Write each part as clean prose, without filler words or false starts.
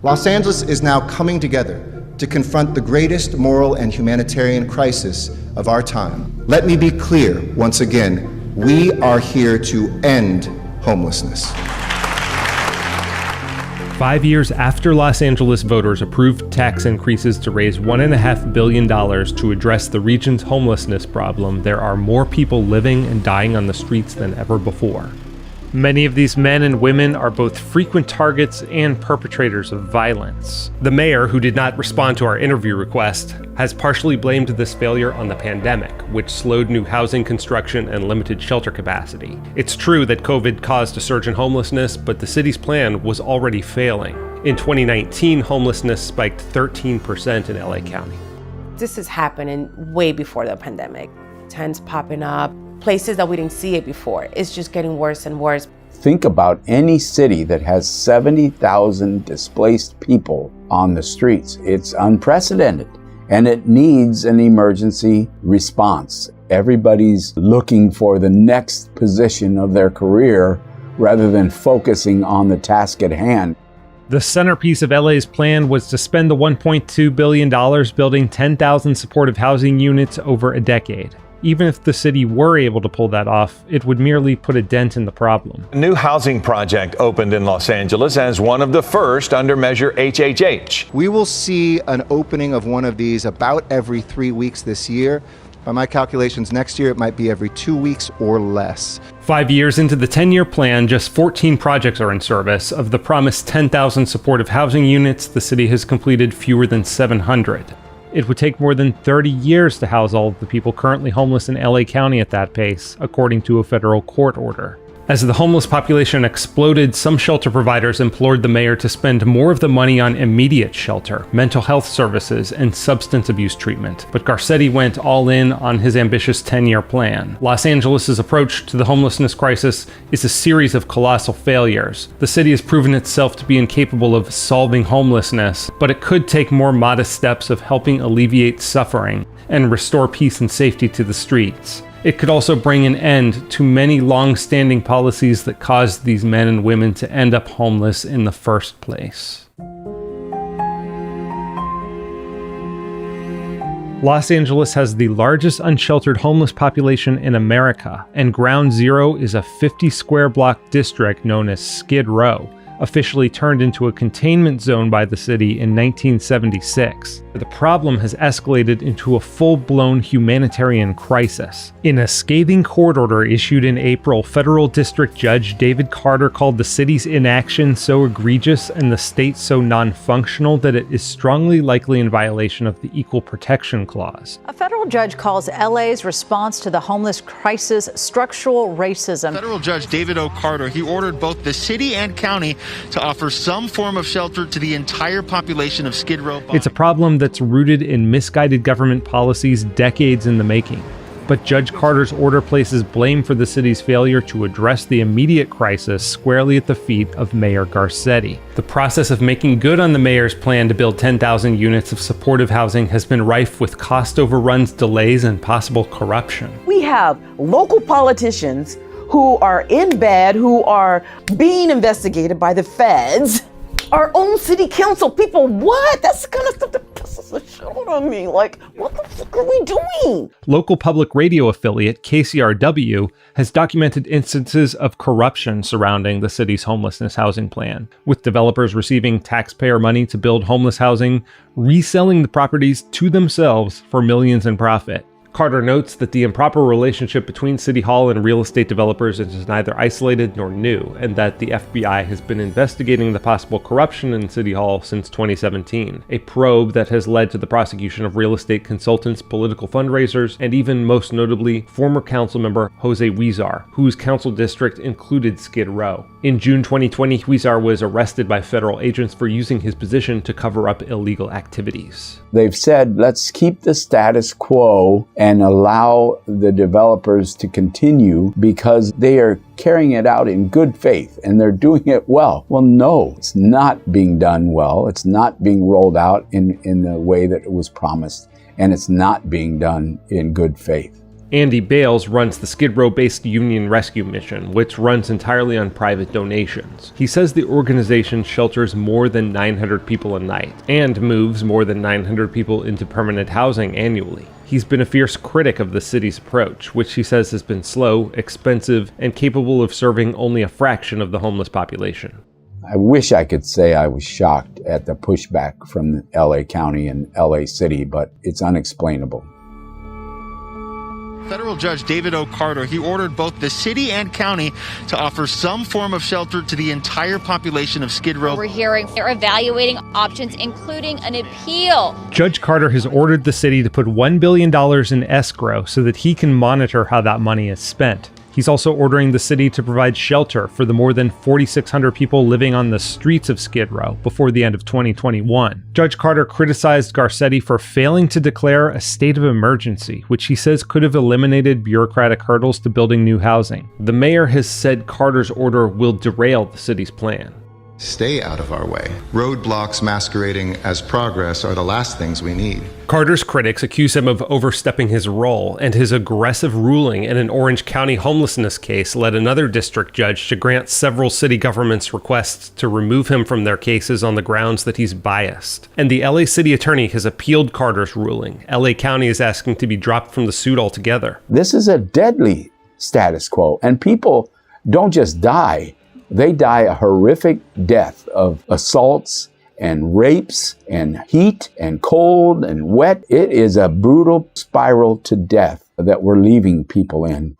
Los Angeles is now coming together to confront the greatest moral and humanitarian crisis of our time. Let me be clear once again, we are here to end homelessness. 5 years after Los Angeles voters approved tax increases to raise $1.5 billion to address the region's homelessness problem, there are more people living and dying on the streets than ever before. Many of these men and women are both frequent targets and perpetrators of violence. The mayor, who did not respond to our interview request, has partially blamed this failure on the pandemic, which slowed new housing construction and limited shelter capacity. It's true that COVID caused a surge in homelessness, but the city's plan was already failing. In 2019, homelessness spiked 13% in LA County. This is happening way before the pandemic. Tents popping up, places that we didn't see it before. It's just getting worse and worse. Think about any city that has 70,000 displaced people on the streets. It's unprecedented, and it needs an emergency response. Everybody's looking for the next position of their career rather than focusing on the task at hand. The centerpiece of LA's plan was to spend the $1.2 billion building 10,000 supportive housing units over a decade. Even if the city were able to pull that off, it would merely put a dent in the problem. A new housing project opened in Los Angeles as one of the first under Measure HHH. We will see an opening of one of these about every 3 weeks this year. By my calculations, next year it might be every 2 weeks or less. 5 years into the 10-year plan, just 14 projects are in service. Of the promised 10,000 supportive housing units, the city has completed fewer than 700. It would take more than 30 years to house all of the people currently homeless in LA County at that pace, according to a federal court order. As the homeless population exploded, some shelter providers implored the mayor to spend more of the money on immediate shelter, mental health services, and substance abuse treatment. But Garcetti went all in on his ambitious 10-year plan. Los Angeles' approach to the homelessness crisis is a series of colossal failures. The city has proven itself to be incapable of solving homelessness, but it could take more modest steps of helping alleviate suffering and restore peace and safety to the streets. It could also bring an end to many long-standing policies that caused these men and women to end up homeless in the first place. Los Angeles has the largest unsheltered homeless population in America, and Ground Zero is a 50-square block district known as Skid Row, officially turned into a containment zone by the city in 1976. The problem has escalated into a full-blown humanitarian crisis. In a scathing court order issued in April, federal district judge David Carter called the city's inaction so egregious and the state so non-functional that it is strongly likely in violation of the Equal Protection Clause. A federal judge calls LA's response to the homeless crisis structural racism. Federal Judge David O. Carter, he ordered both the city and county to offer some form of shelter to the entire population of Skid Row. It's a problem that's rooted in misguided government policies decades in the making. But Judge Carter's order places blame for the city's failure to address the immediate crisis squarely at the feet of Mayor Garcetti. The process of making good on the mayor's plan to build 10,000 units of supportive housing has been rife with cost overruns, delays, and possible corruption. We have local politicians who are in bed, who are being investigated by the feds. Our own city council people, what? That's the kind of stuff that pisses the shit out of me. Like, what the fuck are we doing? Local public radio affiliate KCRW has documented instances of corruption surrounding the city's homelessness housing plan, with developers receiving taxpayer money to build homeless housing, reselling the properties to themselves for millions in profit. Carter notes that the improper relationship between City Hall and real estate developers is neither isolated nor new, and that the FBI has been investigating the possible corruption in City Hall since 2017, a probe that has led to the prosecution of real estate consultants, political fundraisers, and even most notably, former council member Jose Huizar, whose council district included Skid Row. In June 2020, Huizar was arrested by federal agents for using his position to cover up illegal activities. They've said, let's keep the status quo and allow the developers to continue because they are carrying it out in good faith and they're doing it well. Well, no, it's not being done well. It's not being rolled out in the way that it was promised, and it's not being done in good faith. Andy Bales runs the Skid Row-based Union Rescue Mission, which runs entirely on private donations. He says the organization shelters more than 900 people a night, and moves more than 900 people into permanent housing annually. He's been a fierce critic of the city's approach, which he says has been slow, expensive, and capable of serving only a fraction of the homeless population. I wish I could say I was shocked at the pushback from LA County and LA City, but it's unexplainable. Federal Judge David O. Carter, he ordered both the city and county to offer some form of shelter to the entire population of Skid Row. We're hearing they're evaluating options, including an appeal. Judge Carter has ordered the city to put $1 billion in escrow so that he can monitor how that money is spent. He's also ordering the city to provide shelter for the more than 4,600 people living on the streets of Skid Row before the end of 2021. Judge Carter criticized Garcetti for failing to declare a state of emergency, which he says could have eliminated bureaucratic hurdles to building new housing. The mayor has said Carter's order will derail the city's plan. Stay out of our way. Roadblocks masquerading as progress are the last things we need. Carter's critics accuse him of overstepping his role, and his aggressive ruling in an Orange County homelessness case led another district judge to grant several city governments' requests to remove him from their cases on the grounds that he's biased. And the LA city attorney has appealed Carter's ruling. LA County is asking to be dropped from the suit altogether. This is a deadly status quo, and people don't just die. They die a horrific death of assaults and rapes and heat and cold and wet. It is a brutal spiral to death that we're leaving people in.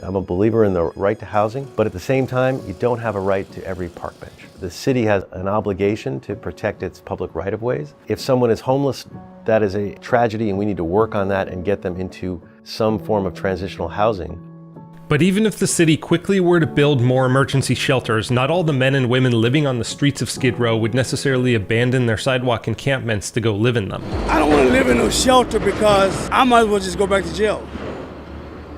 I'm a believer in the right to housing, but at the same time, you don't have a right to every park bench. The city has an obligation to protect its public right-of-ways. If someone is homeless, that is a tragedy, and we need to work on that and get them into some form of transitional housing. But even if the city quickly were to build more emergency shelters, not all the men and women living on the streets of Skid Row would necessarily abandon their sidewalk encampments to go live in them. I don't want to live in no shelter because I might as well just go back to jail.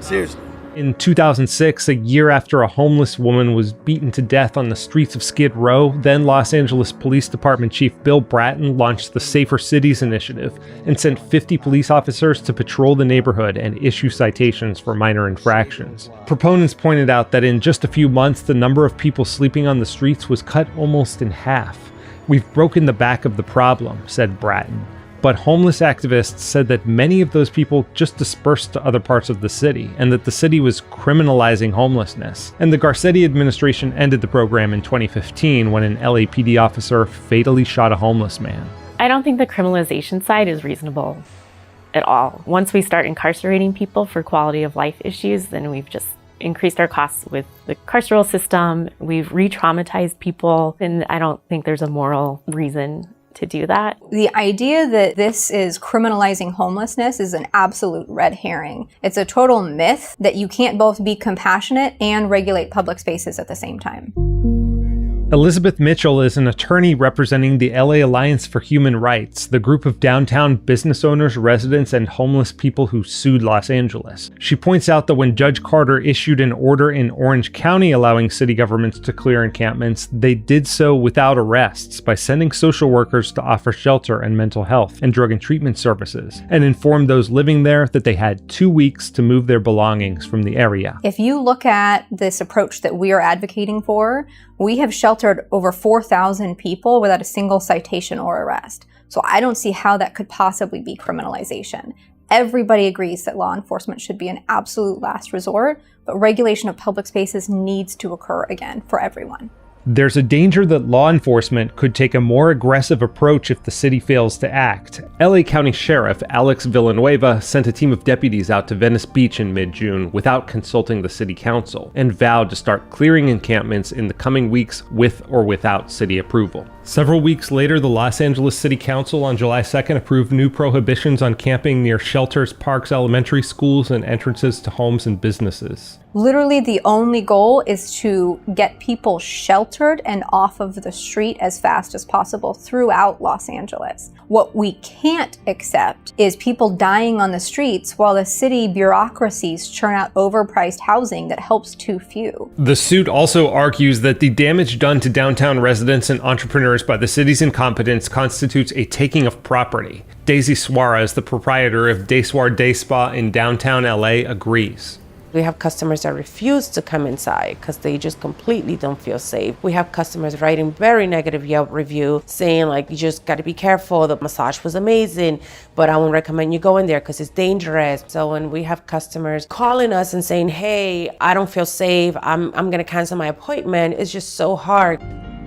Seriously. In 2006, a year after a homeless woman was beaten to death on the streets of Skid Row, then Los Angeles Police Department Chief Bill Bratton launched the Safer Cities Initiative and sent 50 police officers to patrol the neighborhood and issue citations for minor infractions. Proponents pointed out that in just a few months, the number of people sleeping on the streets was cut almost in half. "We've broken the back of the problem," said Bratton. But homeless activists said that many of those people just dispersed to other parts of the city, and that the city was criminalizing homelessness. And the Garcetti administration ended the program in 2015 when an LAPD officer fatally shot a homeless man. I don't think the criminalization side is reasonable at all. Once we start incarcerating people for quality of life issues, then we've just increased our costs with the carceral system. We've re-traumatized people, and I don't think there's a moral reason to do that. The idea that this is criminalizing homelessness is an absolute red herring. It's a total myth that you can't both be compassionate and regulate public spaces at the same time. Elizabeth Mitchell is an attorney representing the LA Alliance for Human Rights, the group of downtown business owners, residents, and homeless people who sued Los Angeles. She points out that when Judge Carter issued an order in Orange County allowing city governments to clear encampments, they did so without arrests by sending social workers to offer shelter and mental health and drug and treatment services, and informed those living there that they had 2 weeks to move their belongings from the area. If you look at this approach that we are advocating for, we have sheltered over 4,000 people without a single citation or arrest. So I don't see how that could possibly be criminalization. Everybody agrees that law enforcement should be an absolute last resort, but regulation of public spaces needs to occur again for everyone. There's a danger that law enforcement could take a more aggressive approach if the city fails to act. LA County Sheriff Alex Villanueva sent a team of deputies out to Venice Beach in mid-June without consulting the city council, and vowed to start clearing encampments in the coming weeks with or without city approval. Several weeks later, the Los Angeles City Council on July 2nd approved new prohibitions on camping near shelters, parks, elementary schools, and entrances to homes and businesses. Literally, the only goal is to get people sheltered and off of the street as fast as possible throughout Los Angeles. What we can't accept is people dying on the streets while the city bureaucracies churn out overpriced housing that helps too few. The suit also argues that the damage done to downtown residents and entrepreneurs by the city's incompetence constitutes a taking of property. Daisy Suarez, the proprietor of Day Soir Day Spa in downtown LA, agrees. We have customers that refuse to come inside because they just completely don't feel safe. We have customers writing very negative Yelp review saying like, you just got to be careful. The massage was amazing, but I won't recommend you go in there because it's dangerous. So when we have customers calling us and saying, hey, I don't feel safe, I'm going to cancel my appointment, it's just so hard.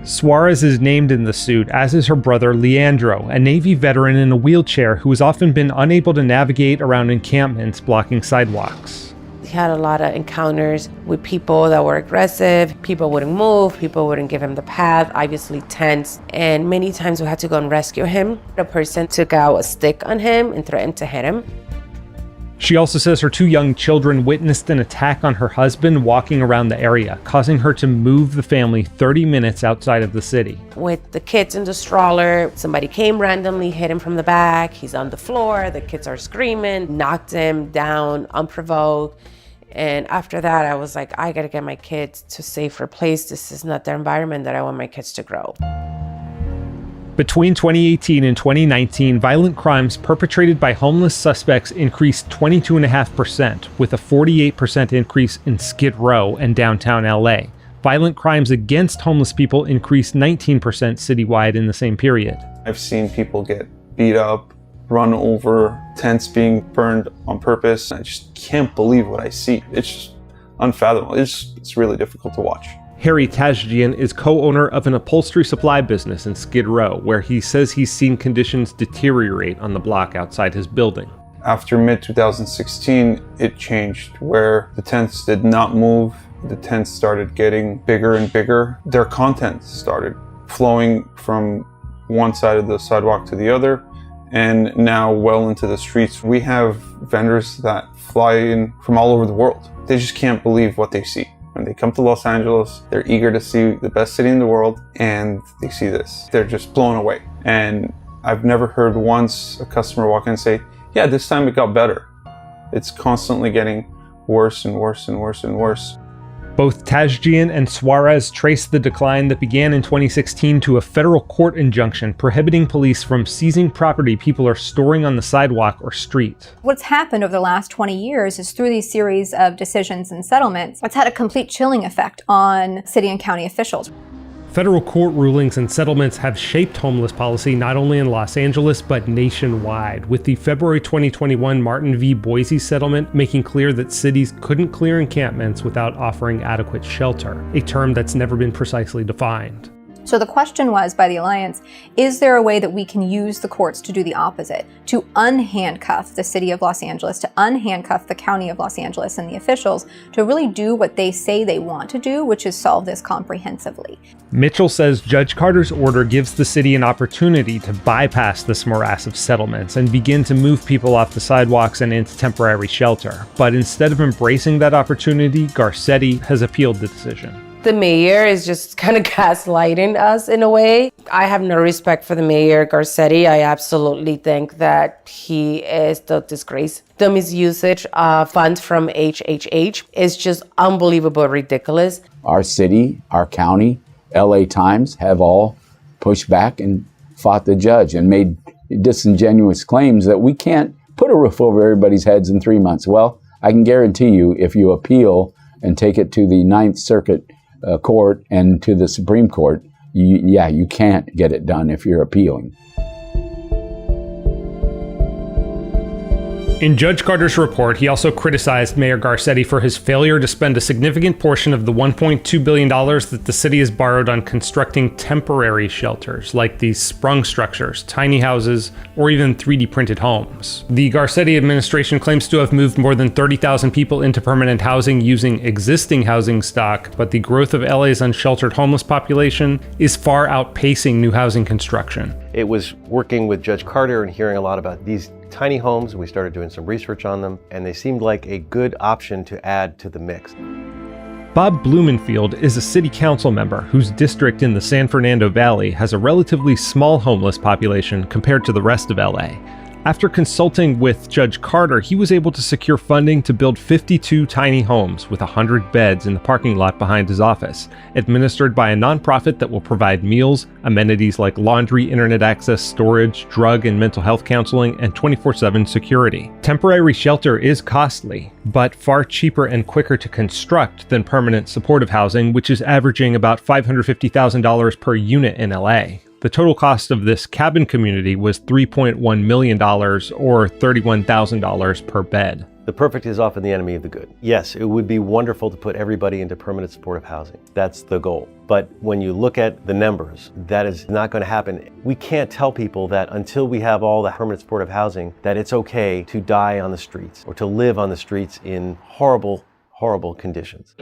Suarez is named in the suit, as is her brother Leandro, a Navy veteran in a wheelchair who has often been unable to navigate around encampments blocking sidewalks. He had a lot of encounters with people that were aggressive. People wouldn't move. People wouldn't give him the path, obviously tense. And many times we had to go and rescue him. A person took out a stick on him and threatened to hit him. She also says her 2 young children witnessed an attack on her husband walking around the area, causing her to move the family 30 minutes outside of the city. With the kids in the stroller, somebody came randomly, hit him from the back. He's on the floor. The kids are screaming, knocked him down unprovoked. And after that, I was like, I gotta get my kids to a safer place. This is not the environment that I want my kids to grow. Between 2018 and 2019, violent crimes perpetrated by homeless suspects increased 22.5%, with a 48% increase in Skid Row and downtown LA. Violent crimes against homeless people increased 19% citywide in the same period. I've seen people get beat up, run over, tents being burned on purpose. I just can't believe what I see. It's just unfathomable. It's really difficult to watch. Harry Tajjian is co-owner of an upholstery supply business in Skid Row, where he says he's seen conditions deteriorate on the block outside his building. After mid-2016, it changed where the tents did not move. The tents started getting bigger and bigger. Their content started flowing from one side of the sidewalk to the other, and now well into the streets. We have vendors that fly in from all over the world. They just can't believe what they see. When they come to Los Angeles, they're eager to see the best city in the world, and they see this. They're just blown away. And I've never heard once a customer walk in and say, yeah, this time it got better. It's constantly getting worse and worse and worse and worse. Both Tajjian and Suarez traced the decline that began in 2016 to a federal court injunction prohibiting police from seizing property people are storing on the sidewalk or street. What's happened over the last 20 years is through these series of decisions and settlements, it's had a complete chilling effect on city and county officials. Federal court rulings and settlements have shaped homeless policy not only in Los Angeles but nationwide, with the February 2021 Martin v. Boise settlement making clear that cities couldn't clear encampments without offering adequate shelter, a term that's never been precisely defined. So the question was by the Alliance, is there a way that we can use the courts to do the opposite, to unhandcuff the city of Los Angeles, to unhandcuff the county of Los Angeles and the officials to really do what they say they want to do, which is solve this comprehensively. Mitchell says Judge Carter's order gives the city an opportunity to bypass this morass of settlements and begin to move people off the sidewalks and into temporary shelter. But instead of embracing that opportunity, Garcetti has appealed the decision. The mayor is just kind of gaslighting us in a way. I have no respect for the mayor, Garcetti. I absolutely think that he is the disgrace. The misusage of funds from HHH is just unbelievable, ridiculous. Our city, our county, LA Times have all pushed back and fought the judge and made disingenuous claims that we can't put a roof over everybody's heads in 3 months. Well, I can guarantee you if you appeal and take it to the Ninth Circuit Court and to the Supreme Court, you can't get it done if you're appealing. In Judge Carter's report, he also criticized Mayor Garcetti for his failure to spend a significant portion of the $1.2 billion that the city has borrowed on constructing temporary shelters, like these sprung structures, tiny houses, or even 3D printed homes. The Garcetti administration claims to have moved more than 30,000 people into permanent housing using existing housing stock, but the growth of LA's unsheltered homeless population is far outpacing new housing construction. It was working with Judge Carter and hearing a lot about these tiny homes. We started doing some research on them, and they seemed like a good option to add to the mix. Bob Blumenfield is a city council member whose district in the San Fernando Valley has a relatively small homeless population compared to the rest of LA. After consulting with Judge Carter, he was able to secure funding to build 52 tiny homes with 100 beds in the parking lot behind his office, administered by a nonprofit that will provide meals, amenities like laundry, internet access, storage, drug and mental health counseling, and 24/7 security. Temporary shelter is costly, but far cheaper and quicker to construct than permanent supportive housing, which is averaging about $550,000 per unit in LA. The total cost of this cabin community was $3.1 million or $31,000 per bed. The perfect is often the enemy of the good. Yes, it would be wonderful to put everybody into permanent supportive housing. That's the goal. But when you look at the numbers, that is not going to happen. We can't tell people that until we have all the permanent supportive housing, that it's okay to die on the streets or to live on the streets in horrible, horrible conditions.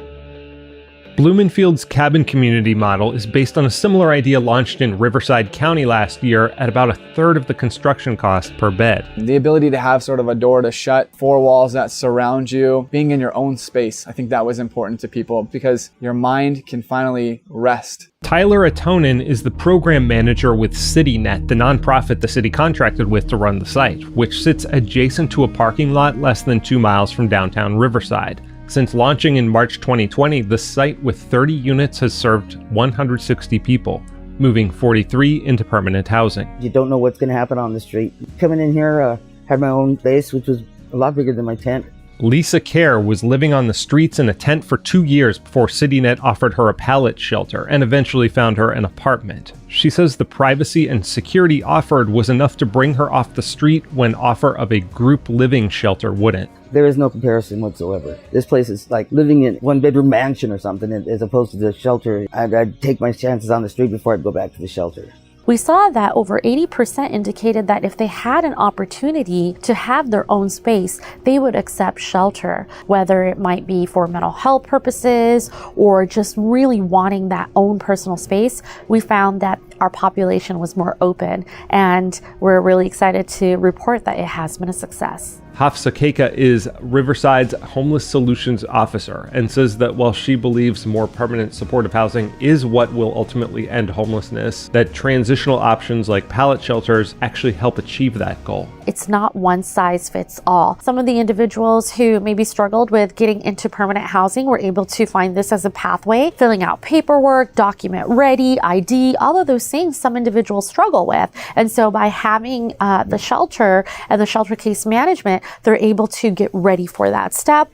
Blumenfield's cabin community model is based on a similar idea launched in Riverside County last year at about a third of the construction cost per bed. The ability to have sort of a door to shut, four walls that surround you, being in your own space, I think that was important to people because your mind can finally rest. Tyler Atonin is the program manager with CityNet, the nonprofit the city contracted with to run the site, which sits adjacent to a parking lot less than 2 miles from downtown Riverside. Since launching in March 2020, the site with 30 units has served 160 people, moving 43 into permanent housing. You don't know what's going to happen on the street. Coming in here, had my own place, which was a lot bigger than my tent. Lisa Kerr was living on the streets in a tent for 2 years before CityNet offered her a pallet shelter and eventually found her an apartment. She says the privacy and security offered was enough to bring her off the street when offer of a group living shelter wouldn't. There is no comparison whatsoever. This place is like living in one-bedroom mansion or something as opposed to the shelter. I'd take my chances on the street before I'd go back to the shelter. We saw that over 80% indicated that if they had an opportunity to have their own space, they would accept shelter, whether it might be for mental health purposes or just really wanting that own personal space. We found that our population was more open, and we're really excited to report that it has been a success. Hafsa Keika is Riverside's Homeless Solutions Officer and says that while she believes more permanent supportive housing is what will ultimately end homelessness, that transitional options like pallet shelters actually help achieve that goal. It's not one size fits all. Some of the individuals who maybe struggled with getting into permanent housing were able to find this as a pathway, filling out paperwork, document ready, ID, all of those things some individuals struggle with. And so by having the shelter and the shelter case management, they're able to get ready for that step.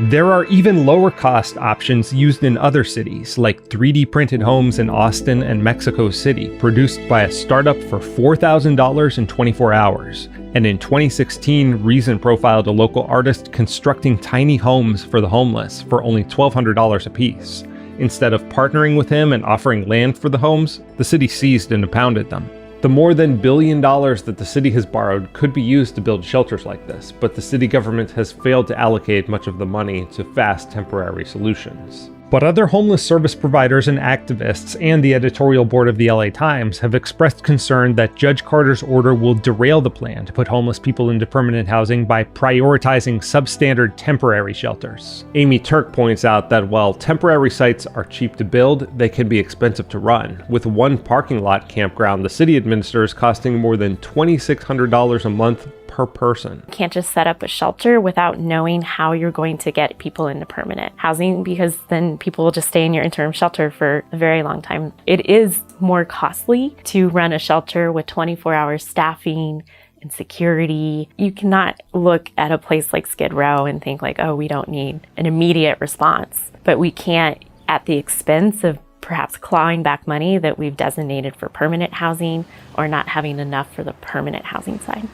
There are even lower cost options used in other cities, like 3D printed homes in Austin and Mexico City, produced by a startup for $4,000 in 24 hours. And in 2016, Reason profiled a local artist constructing tiny homes for the homeless for only $1,200 a piece. Instead of partnering with him and offering land for the homes, the city seized and impounded them. The more than $1 billion that the city has borrowed could be used to build shelters like this, but the city government has failed to allocate much of the money to fast temporary solutions. But other homeless service providers and activists and the editorial board of the LA Times have expressed concern that Judge Carter's order will derail the plan to put homeless people into permanent housing by prioritizing substandard temporary shelters. Amy Turk points out that while temporary sites are cheap to build, they can be expensive to run, with one parking lot campground the city administers costing more than $2,600 a month per person. You can't just set up a shelter without knowing how you're going to get people into permanent housing, because then people will just stay in your interim shelter for a very long time. It is more costly to run a shelter with 24-hour staffing and security. You cannot look at a place like Skid Row and think like, oh, we don't need an immediate response. But we can't, at the expense of perhaps clawing back money that we've designated for permanent housing or not having enough for the permanent housing side.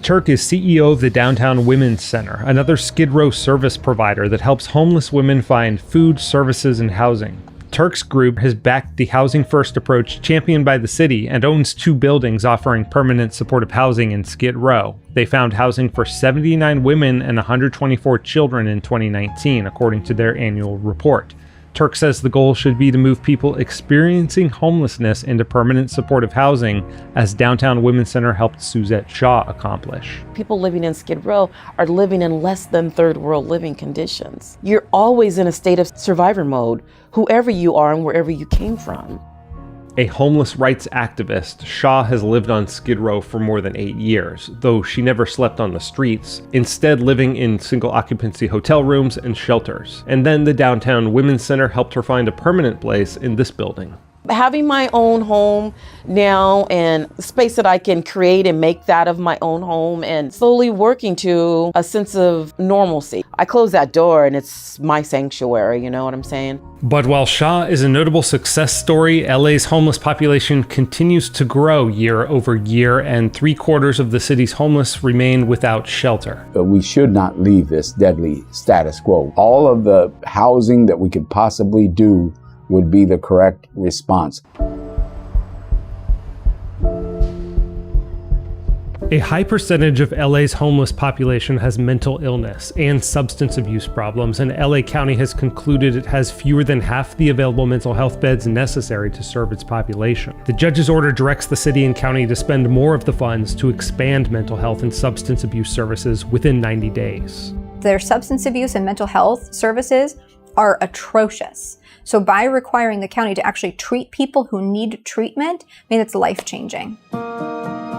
Turk is CEO of the Downtown Women's Center, another Skid Row service provider that helps homeless women find food, services, and housing. Turk's group has backed the Housing First approach championed by the city and owns 2 buildings offering permanent supportive housing in Skid Row. They found housing for 79 women and 124 children in 2019, according to their annual report. Turk says the goal should be to move people experiencing homelessness into permanent supportive housing, as Downtown Women's Center helped Suzette Shaw accomplish. People living in Skid Row are living in less than third world living conditions. You're always in a state of survivor mode, whoever you are and wherever you came from. A homeless rights activist, Shaw has lived on Skid Row for more than 8 years, though she never slept on the streets, instead living in single-occupancy hotel rooms and shelters. And then the Downtown Women's Center helped her find a permanent place in this building. Having my own home now and the space that I can create and make that of my own home and slowly working to a sense of normalcy. I close that door and it's my sanctuary, you know what I'm saying? But while Shaw is a notable success story, LA's homeless population continues to grow year over year, and 3/4 of the city's homeless remain without shelter. But we should not leave this deadly status quo. All of the housing that we could possibly do would be the correct response. A high percentage of LA's homeless population has mental illness and substance abuse problems, and LA County has concluded it has fewer than half the available mental health beds necessary to serve its population. The judge's order directs the city and county to spend more of the funds to expand mental health and substance abuse services within 90 days. Their substance abuse and mental health services are atrocious. So by requiring the county to actually treat people who need treatment, I mean, it's life-changing.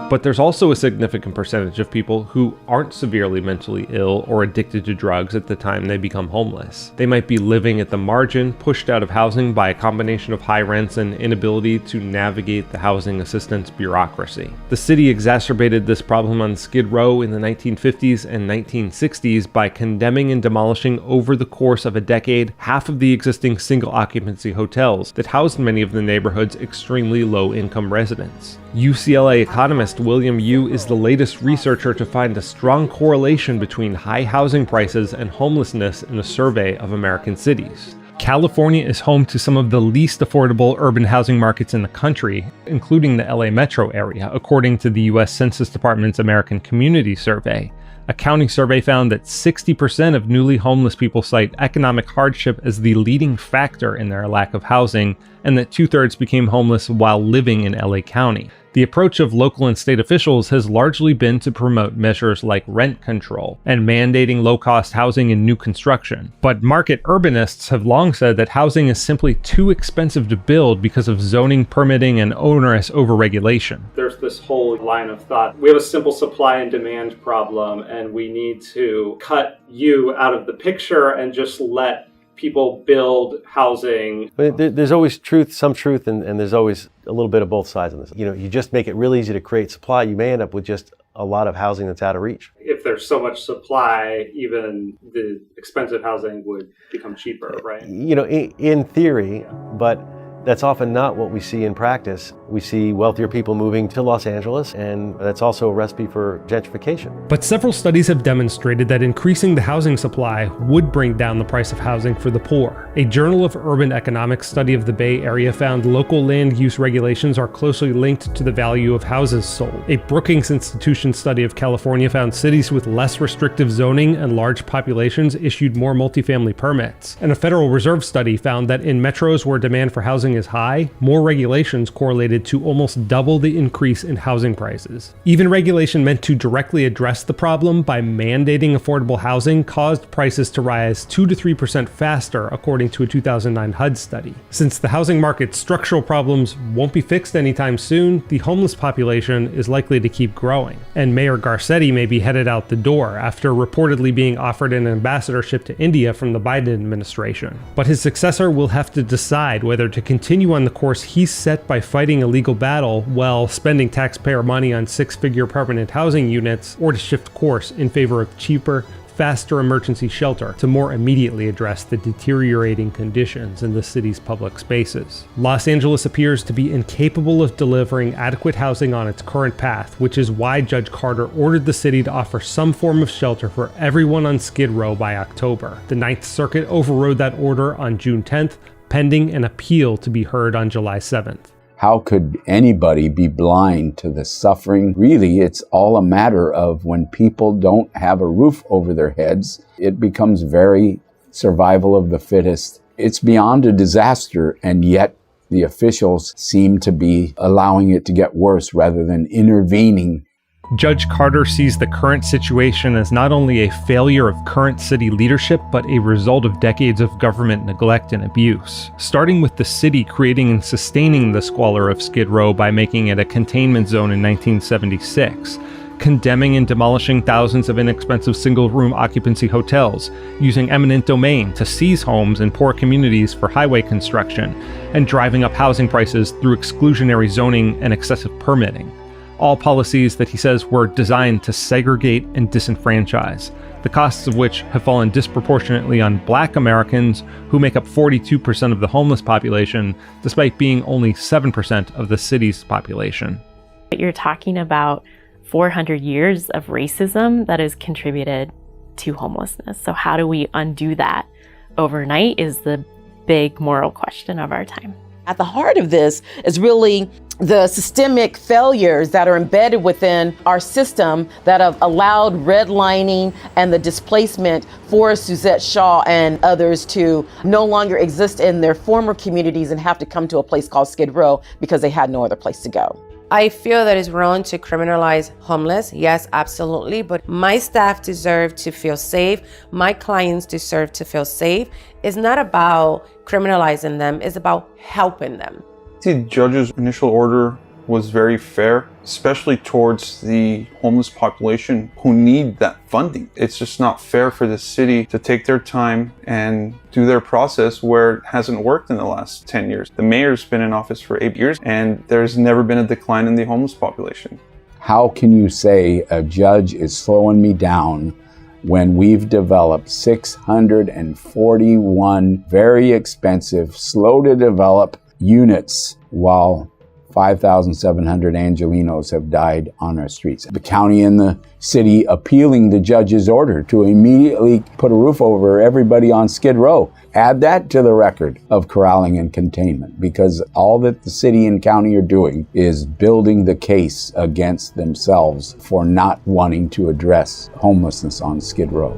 But there's also a significant percentage of people who aren't severely mentally ill or addicted to drugs at the time they become homeless. They might be living at the margin, pushed out of housing by a combination of high rents and inability to navigate the housing assistance bureaucracy. The city exacerbated this problem on Skid Row in the 1950s and 1960s by condemning and demolishing over the course of a decade half of the existing single-occupancy hotels that housed many of the neighborhood's extremely low-income residents. UCLA economist William Yu is the latest researcher to find a strong correlation between high housing prices and homelessness in a survey of American cities. California is home to some of the least affordable urban housing markets in the country, including the LA metro area, according to the US Census Department's American Community Survey. A county survey found that 60% of newly homeless people cite economic hardship as the leading factor in their lack of housing, and that 2/3 became homeless while living in LA County. The approach of local and state officials has largely been to promote measures like rent control and mandating low-cost housing in new construction. But market urbanists have long said that housing is simply too expensive to build because of zoning, permitting, and onerous overregulation. There's this whole line of thought. We have a simple supply and demand problem, and we need to cut you out of the picture and just let people build housing. But there's always some truth, and there's always a little bit of both sides of this. You know, you just make it real easy to create supply, you may end up with just a lot of housing that's out of reach. If there's so much supply, even the expensive housing would become cheaper, right? You know, in theory, but that's often not what we see in practice. We see wealthier people moving to Los Angeles, and that's also a recipe for gentrification. But several studies have demonstrated that increasing the housing supply would bring down the price of housing for the poor. A Journal of Urban Economics study of the Bay Area found local land use regulations are closely linked to the value of houses sold. A Brookings Institution study of California found cities with less restrictive zoning and large populations issued more multifamily permits. And a Federal Reserve study found that in metros where demand for housing is high, more regulations correlated to almost double the increase in housing prices. Even regulation meant to directly address the problem by mandating affordable housing caused prices to rise 2 to 3% faster, according to a 2009 HUD study. Since the housing market's structural problems won't be fixed anytime soon, the homeless population is likely to keep growing. And Mayor Garcetti may be headed out the door after reportedly being offered an ambassadorship to India from the Biden administration. But his successor will have to decide whether to continue on the course he's set by fighting a legal battle while spending taxpayer money on six-figure permanent housing units, or to shift course in favor of cheaper, faster emergency shelter to more immediately address the deteriorating conditions in the city's public spaces. Los Angeles appears to be incapable of delivering adequate housing on its current path, which is why Judge Carter ordered the city to offer some form of shelter for everyone on Skid Row by October. The Ninth Circuit overrode that order on June 10th, pending an appeal to be heard on July 7th. How could anybody be blind to the suffering? Really, it's all a matter of when people don't have a roof over their heads, it becomes very survival of the fittest, It's beyond a disaster, and yet the officials seem to be allowing it to get worse rather than intervening. Judge Carter sees the current situation as not only a failure of current city leadership, but a result of decades of government neglect and abuse, starting with the city creating and sustaining the squalor of Skid Row by making it a containment zone in 1976, condemning and demolishing thousands of inexpensive single-room occupancy hotels, using eminent domain to seize homes in poor communities for highway construction, and driving up housing prices through exclusionary zoning and excessive permitting. All policies that he says were designed to segregate and disenfranchise, the costs of which have fallen disproportionately on Black Americans, who make up 42% of the homeless population, despite being only 7% of the city's population. You're talking about 400 years of racism that has contributed to homelessness. So how do we undo that overnight is the big moral question of our time. At the heart of this is really the systemic failures that are embedded within our system that have allowed redlining and the displacement for Suzette Shaw and others to no longer exist in their former communities and have to come to a place called Skid Row because they had no other place to go. I feel that it's wrong to criminalize homeless. Yes, absolutely. But my staff deserve to feel safe. My clients deserve to feel safe. It's not about criminalizing them. It's about helping them. The judge's initial order was very fair, especially towards the homeless population who need that funding. It's just not fair for the city to take their time and do their process where it hasn't worked in the last 10 years. The mayor's been in office for 8 years and there's never been a decline in the homeless population. How can you say a judge is slowing me down when we've developed 641 very expensive, slow to develop units while 5,700 Angelenos have died on our streets? The county and the city appealing the judge's order to immediately put a roof over everybody on Skid Row. Add that to the record of corralling and containment, because all that the city and county are doing is building the case against themselves for not wanting to address homelessness on Skid Row.